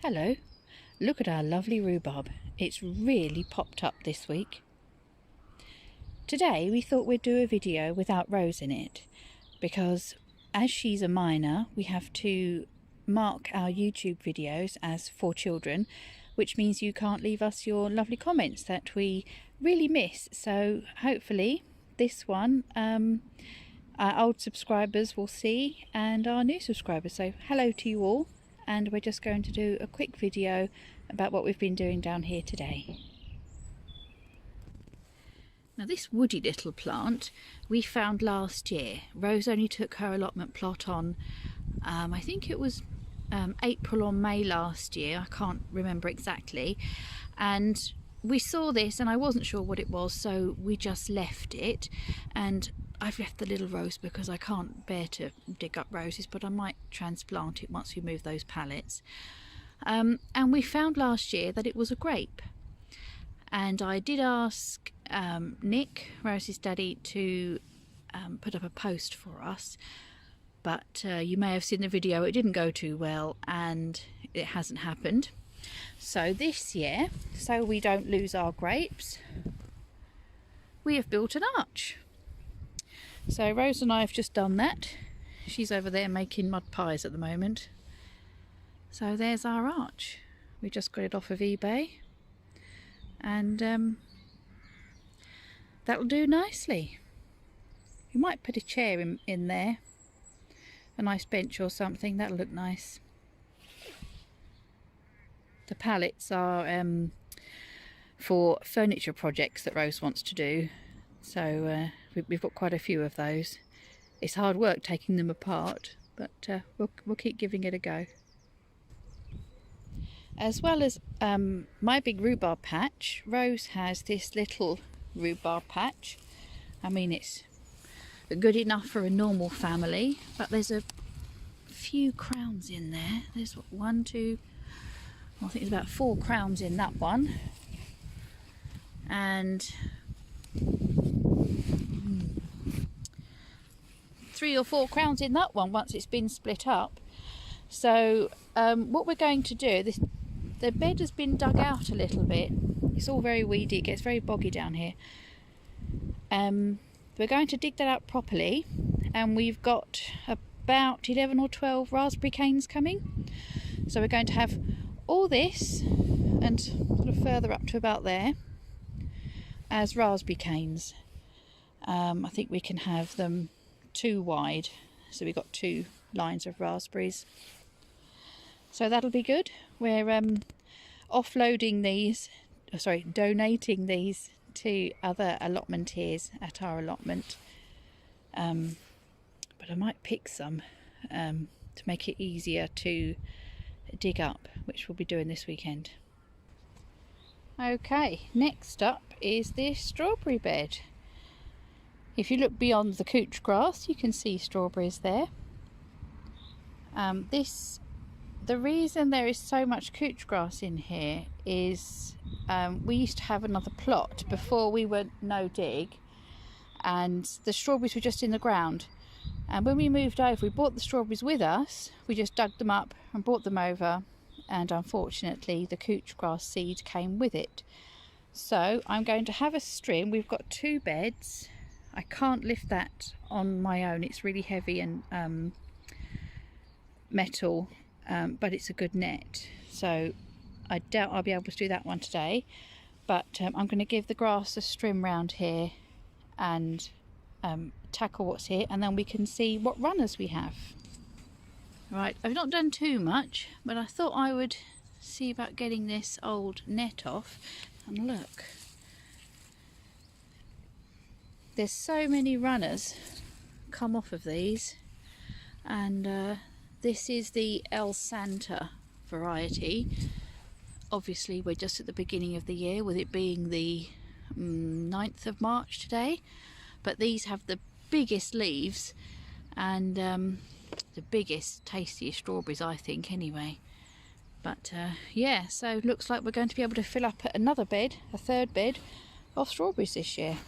Hello, look at our lovely rhubarb. It's really popped up this week. Today we thought we'd do a video without Rose in it because as she's a minor we have to mark our YouTube videos as for children, which means you can't leave us your lovely comments that we really miss. So hopefully this one our old subscribers will see and our new subscribers. So hello to you all. And we're just going to do a quick video about what we've been doing down here today. Now this woody little plant we found last year. Rose only took her allotment plot on, I think it was April or May last year, I can't remember exactly. And we saw this and I wasn't sure what it was, so we just left it. And I've left the little rose because I can't bear to dig up roses, but I might transplant it once we move those pallets. And we found last year that it was a grape. And I did ask Nick, Rose's daddy, to put up a post for us. But you may have seen the video, it didn't go too well and it hasn't happened. So this year, so we don't lose our grapes, we have built an arch. So Rose and I have just done that. She's over there making mud pies at the moment. So there's our arch. We just got it off of eBay. And that'll do nicely. You might put a chair in there. A nice bench or something. That'll look nice. The pallets are for furniture projects that Rose wants to do. So we've got quite a few of those. It's hard work taking them apart, but we'll keep giving it a go. As well as my big rhubarb patch, Rose has this little rhubarb patch. I mean, it's good enough for a normal family, but there's a few crowns in there. There's one, two, I think there's about 4 crowns in that one. And 3 or 4 crowns in that one once it's been split up. So what we're going to do, the bed has been dug out a little bit. It's all very weedy, it gets very boggy down here. We're going to dig that out properly, and we've got about 11 or 12 raspberry canes coming. So we're going to have all this and sort of further up to about there as raspberry canes. I think we can have them 2 wide, so we've got 2 lines of raspberries. So that'll be good. We're offloading these, donating these to other allotmenteers at our allotment. But I might pick some to make it easier to dig up, which we'll be doing this weekend. Okay, next up is this strawberry bed. If you look beyond the couch grass, you can see strawberries there. The reason there is so much couch grass in here is we used to have another plot before we went no dig, and the strawberries were just in the ground. And when we moved over, we brought the strawberries with us. We just dug them up and brought them over, and unfortunately the couch grass seed came with it. So I'm going to have a string. We've got 2 beds. I can't lift that on my own, it's really heavy and metal, but it's a good net, so I doubt I'll be able to do that one today. But I'm going to give the grass a trim round here and tackle what's here, and then we can see what runners we have. Right, I've not done too much, but I thought I would see about getting this old net off. And look, there's so many runners come off of these, and this is the El Santa variety. Obviously we're just at the beginning of the year, with it being the 9th of March today, but these have the biggest leaves and the biggest, tastiest strawberries, I think, anyway. But yeah, so looks like we're going to be able to fill up another bed, a 3rd bed of strawberries this year,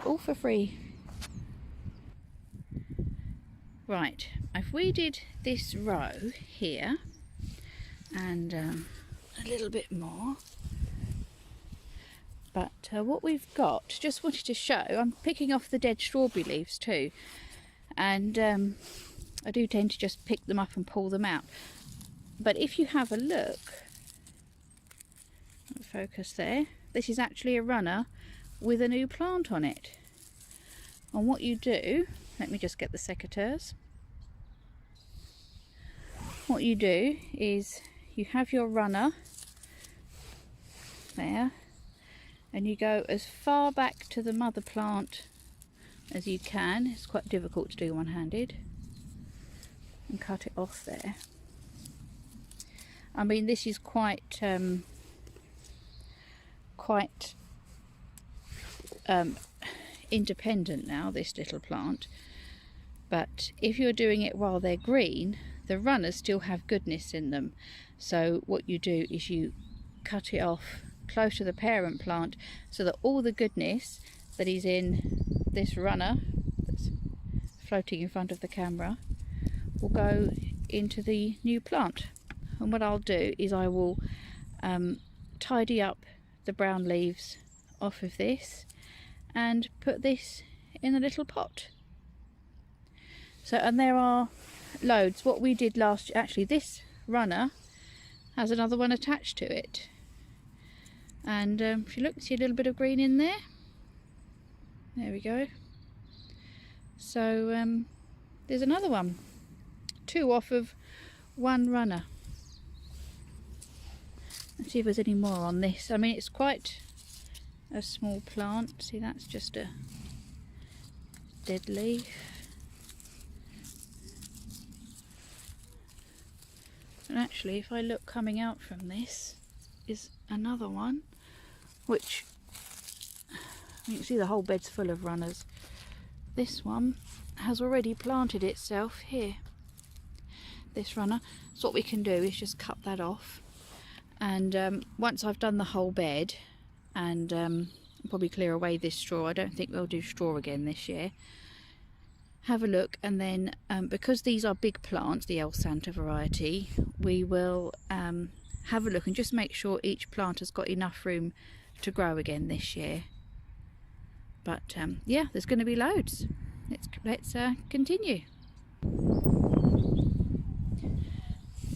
all for free. Right, I've weeded this row here and a little bit more. But what we've got, just wanted to show, I'm picking off the dead strawberry leaves too, and I do tend to just pick them up and pull them out. But if you have a look, focus there, this is actually a runner with a new plant on it. And what you do, let me just get the secateurs. What you do is you have your runner there, and you go as far back to the mother plant as you can. It's quite difficult to do one-handed, and cut it off there. I mean, this is quite independent now, this little plant, but if you're doing it while they're green, the runners still have goodness in them. So what you do is you cut it off close to the parent plant, so that all the goodness that is in this runner that's floating in front of the camera will go into the new plant. And what I'll do is I will tidy up the brown leaves off of this and put this in a little pot. So, and there are loads. What we did last, actually this runner has another one attached to it. And if you look, see a little bit of green in there. There we go. So there's another one. 2 off of 1 runner. Let's see if there's any more on this. I mean, it's quite a small plant. See, that's just a dead leaf. And actually, if I look, coming out from this is another one, which you can see the whole bed's full of runners. This one has already planted itself here, this runner. So what we can do is just cut that off, and once I've done the whole bed and probably clear away this straw, I don't think we'll do straw again this year, have a look, and then because these are big plants, the El Santa variety, we will have a look and just make sure each plant has got enough room to grow again this year. But yeah, there's going to be loads. Let's continue.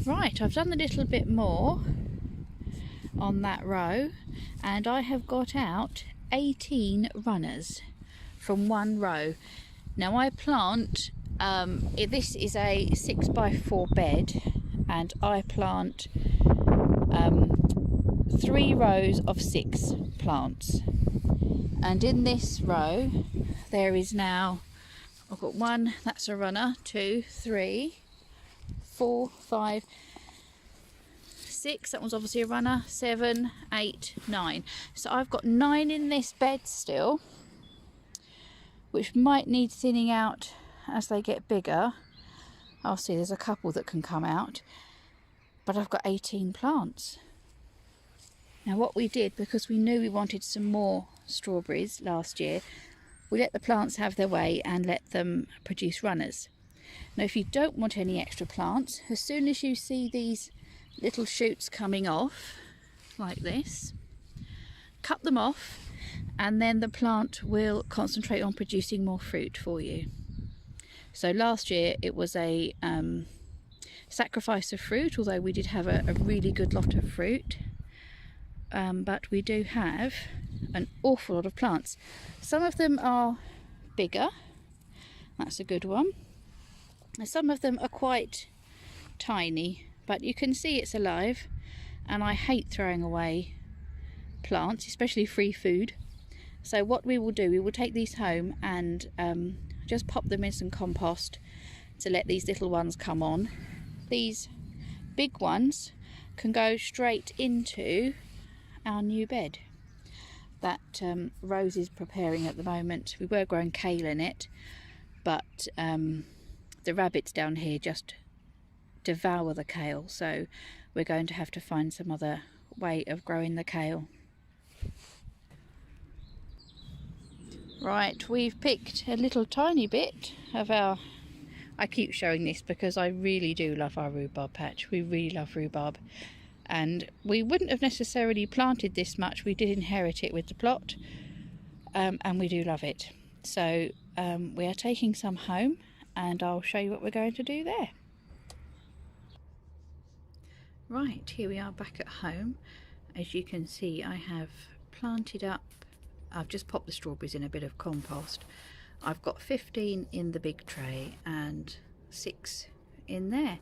Right, I've done a little bit more on that row, and I have got out 18 runners from 1 row. Now I plant, this is a 6x4 bed, and I plant 3 rows of 6 plants. And in this row there is now, I've got 1, that's a runner, 2, 3, 4, 5, 6, that one's obviously a runner, 7, 8, 9. So I've got 9 in this bed still, which might need thinning out as they get bigger. I'll see, there's a couple that can come out, but I've got 18 plants. Now what we did, because we knew we wanted some more strawberries last year, we let the plants have their way and let them produce runners. Now if you don't want any extra plants, as soon as you see these little shoots coming off like this, cut them off, and then the plant will concentrate on producing more fruit for you. So last year it was a sacrifice of fruit, although we did have a really good lot of fruit, but we do have an awful lot of plants. Some of them are bigger, that's a good one, and some of them are quite tiny, but you can see it's alive, and I hate throwing away plants, especially free food. So what we will do, we will take these home and just pop them in some compost to let these little ones come on. These big ones can go straight into our new bed that Rose is preparing at the moment. We were growing kale in it, but the rabbits down here just devour the kale, so we're going to have to find some other way of growing the kale. Right, we've picked a little tiny bit of our I keep showing this because I really do love our rhubarb patch. We really love rhubarb, and we wouldn't have necessarily planted this much. We did inherit it with the plot, and we do love it. So we are taking some home, and I'll show you what we're going to do there. Right, here we are back at home. As you can see, I have planted up, I've just popped the strawberries in a bit of compost. I've got 15 in the big tray and 6 in there.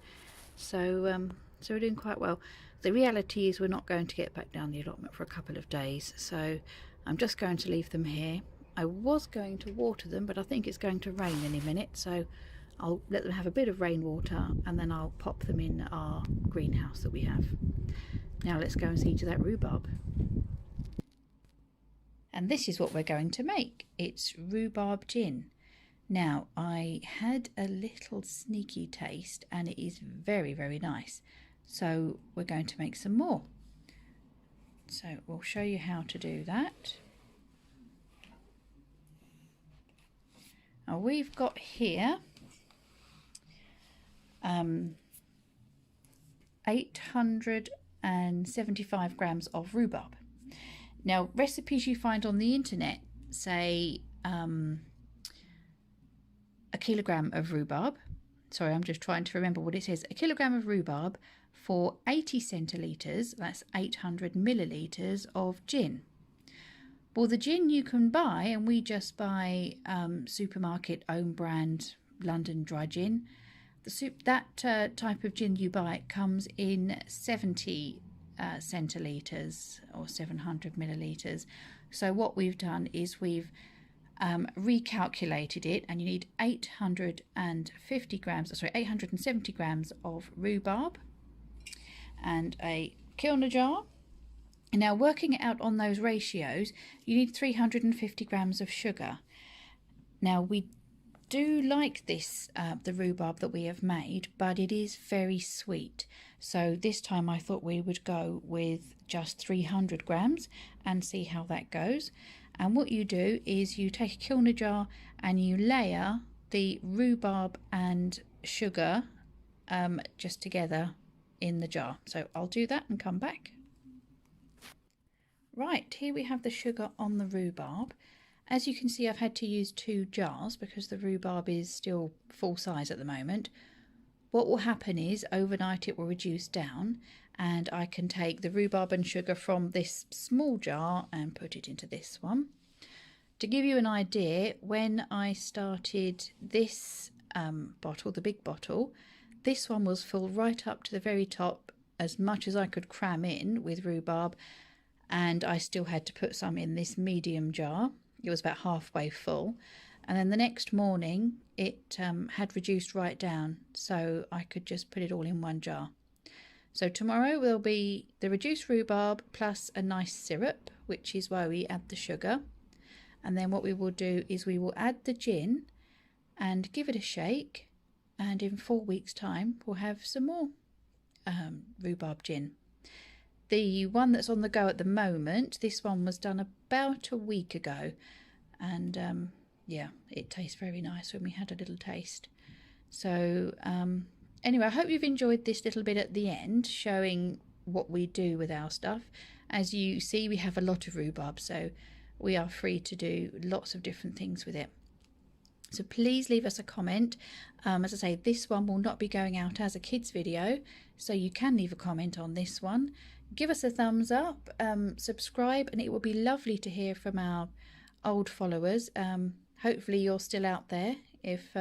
So we're doing quite well. The reality is we're not going to get back down the allotment for a couple of days, so I'm just going to leave them here. I was going to water them, but I think it's going to rain any minute, so I'll let them have a bit of rainwater and then I'll pop them in our greenhouse that we have. Now let's go and see to that rhubarb. And this is what we're going to make. It's rhubarb gin. Now, I had a little sneaky taste and it is very, very nice. So we're going to make some more. So we'll show you how to do that. Now we've got here 875 grams of rhubarb. Now, recipes you find on the internet say a kilogram of rhubarb. Sorry, I'm just trying to remember what it says. A kilogram of rhubarb for 80 centilitres, that's 800 millilitres of gin. Well, the gin you can buy, and we just buy supermarket own brand London dry gin. That type of gin you buy comes in 70 centilitres or 700 millilitres. So what we've done is we've recalculated it, and you need 870 grams of rhubarb and a kilner jar. And now, working it out on those ratios, you need 350 grams of sugar. Now, we do like this, the rhubarb that we have made, but it is very sweet. So this time I thought we would go with just 300 grams and see how that goes. And what you do is you take a kilner jar and you layer the rhubarb and sugar just together in the jar. So I'll do that and come back. Right, here we have the sugar on the rhubarb. As you can see, I've had to use 2 jars because the rhubarb is still full size at the moment. What will happen is overnight it will reduce down, and I can take the rhubarb and sugar from this small jar and put it into this one. To give you an idea, when I started this bottle, the big bottle, this one was full right up to the very top, as much as I could cram in with rhubarb, and I still had to put some in this medium jar. It was about halfway full, and then the next morning it had reduced right down, so I could just put it all in one jar. So tomorrow will be the reduced rhubarb plus a nice syrup, which is why we add the sugar. And then what we will do is we will add the gin and give it a shake, and in 4 weeks' time we'll have some more rhubarb gin. The one that's on the go at the moment, this one was done about a week ago, and yeah, it tastes very nice when we had a little taste. So anyway, I hope you've enjoyed this little bit at the end, showing what we do with our stuff. As you see, we have a lot of rhubarb, so we are free to do lots of different things with it. So please leave us a comment. As I say, this one will not be going out as a kids video, so you can leave a comment on this one. Give us a thumbs up, subscribe, and it will be lovely to hear from our old followers. Hopefully you're still out there if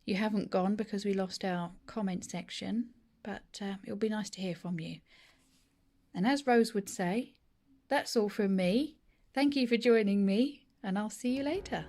you haven't gone because we lost our comment section, but it'll be nice to hear from you. And as Rose would say, that's all from me. Thank you for joining me, and I'll see you later.